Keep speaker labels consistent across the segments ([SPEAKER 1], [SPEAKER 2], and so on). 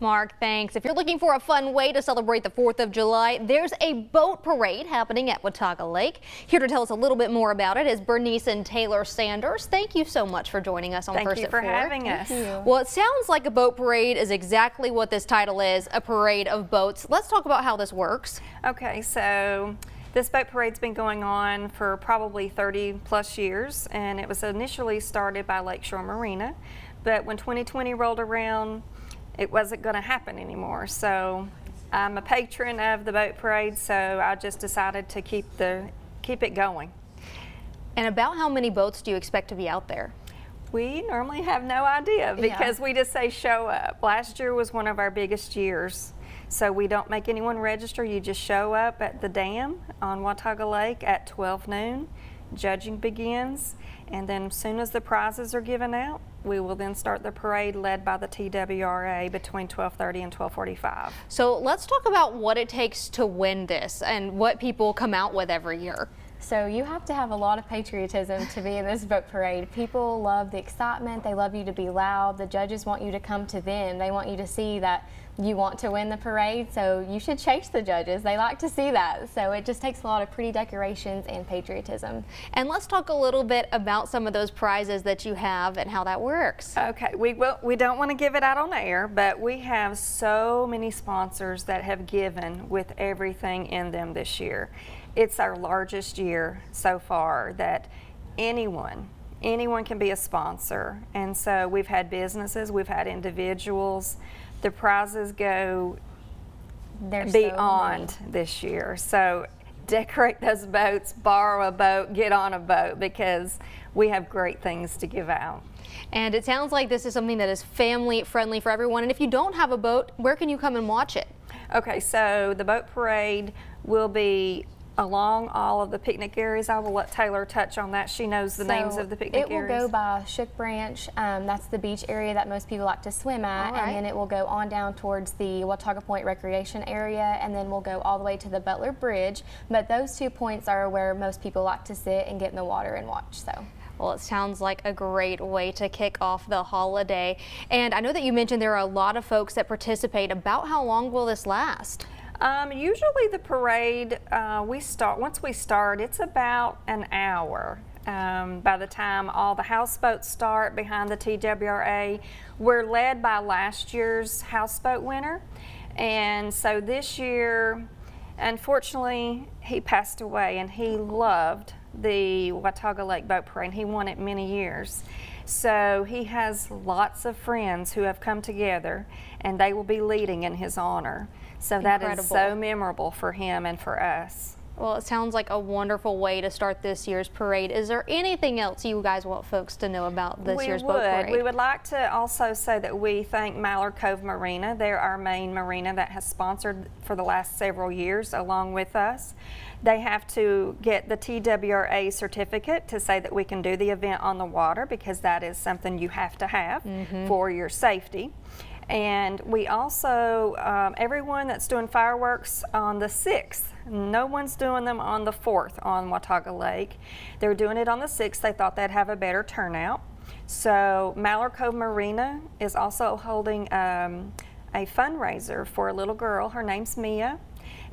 [SPEAKER 1] Mark, thanks. If you're looking for a fun way to celebrate the 4th of July, there's a boat parade happening at Watauga Lake. Here to tell us a little bit more about it is Bernice and Taylor Sanders. Thank you so much for joining us on First at 4.
[SPEAKER 2] Thank you for having us.
[SPEAKER 1] Well, it sounds like a boat parade is exactly what this title is, a parade of boats. Let's talk about how this works.
[SPEAKER 2] Okay, so this boat parade's been going on for probably 30 plus years, and it was initially started by Lakeshore Marina, but when 2020 rolled around, it wasn't going to happen anymore. So I'm a patron of the boat parade, so I just decided to keep it going.
[SPEAKER 1] And about how many boats do you expect to be out there?
[SPEAKER 2] We normally have no idea because we just say show up. Last year was one of our biggest years. So we don't make anyone register. You just show up at the dam on Watauga Lake at 12 noon. Judging begins, and then as soon as the prizes are given out, we will then start the parade led by the TWRA between 12:30 and 12:45.
[SPEAKER 1] So let's talk about what it takes to win this and what people come out with every year.
[SPEAKER 3] So you have to have a lot of patriotism to be in this boat parade. People love the excitement. They love you to be loud. The judges want you to come to them. They want you to see that you want to win the parade, so you should chase the judges. They like to see that. So it just takes a lot of pretty decorations and patriotism.
[SPEAKER 1] And let's talk a little bit about some of those prizes that you have and how that works.
[SPEAKER 2] Okay, we don't want to give it out on air, but we have so many sponsors that have given with everything in them this year. It's our largest year so far that anyone can be a sponsor. And so we've had businesses, we've had individuals. The prizes go beyond this year. So decorate those boats, borrow a boat, get on a boat, because we have great things to give out.
[SPEAKER 1] And it sounds like this is something that is family friendly for everyone. And if you don't have a boat, where can you come and watch it?
[SPEAKER 2] Okay, so the boat parade will be along all of the picnic areas. I will let Taylor touch on that. She knows the names of the picnic areas.
[SPEAKER 3] It will go by Shook Branch. That's the beach area that most people like to swim at. And then it will go on down towards the Watauga Point Recreation area, and then we'll go all the way to the Butler Bridge. But those 2 points are where most people like to sit and get in the water and watch. So.
[SPEAKER 1] Well, it sounds like a great way to kick off the holiday. And I know that you mentioned there are a lot of folks that participate. About how long will this last?
[SPEAKER 2] Usually the parade, once we start, it's about an hour. By the time all the houseboats start behind the TWRA, we're led by last year's houseboat winner. And so this year, unfortunately, he passed away, and he loved the Watauga Lake Boat Parade. He won it many years. So he has lots of friends who have come together, and they will be leading in his honor. So that is so memorable for him and for us.
[SPEAKER 1] Well, it sounds like a wonderful way to start this year's parade. Is there anything else you guys want folks to know about this year's boat parade?
[SPEAKER 2] We would like to also say that we thank Mallard Cove Marina. They're our main marina that has sponsored for the last several years along with us. They have to get the TWRA certificate to say that we can do the event on the water, because that is something you have to have for your safety. And we also, everyone that's doing fireworks on the 6th, no one's doing them on the 4th on Watauga Lake. They're doing it on the 6th. They thought they'd have a better turnout. So Mallard Cove Marina is also holding a fundraiser for a little girl. Her name's Mia,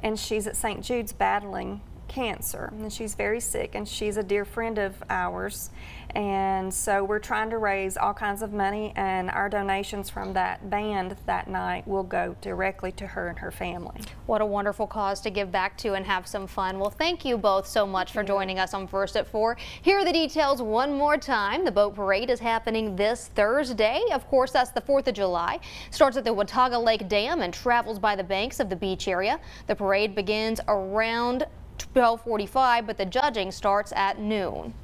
[SPEAKER 2] and she's at St. Jude's battling cancer, and she's very sick, and she's a dear friend of ours. And so we're trying to raise all kinds of money, and our donations from that band that night will go directly to her and her family.
[SPEAKER 1] What a wonderful cause to give back to and have some fun. Well, thank you both so much for joining us on First at 4. Here are the details one more time. The boat parade is happening this Thursday. Of course, that's the 4th of July. Starts at the Watauga Lake Dam and travels by the banks of the beach area. The parade begins around 12:45, but the judging starts at noon.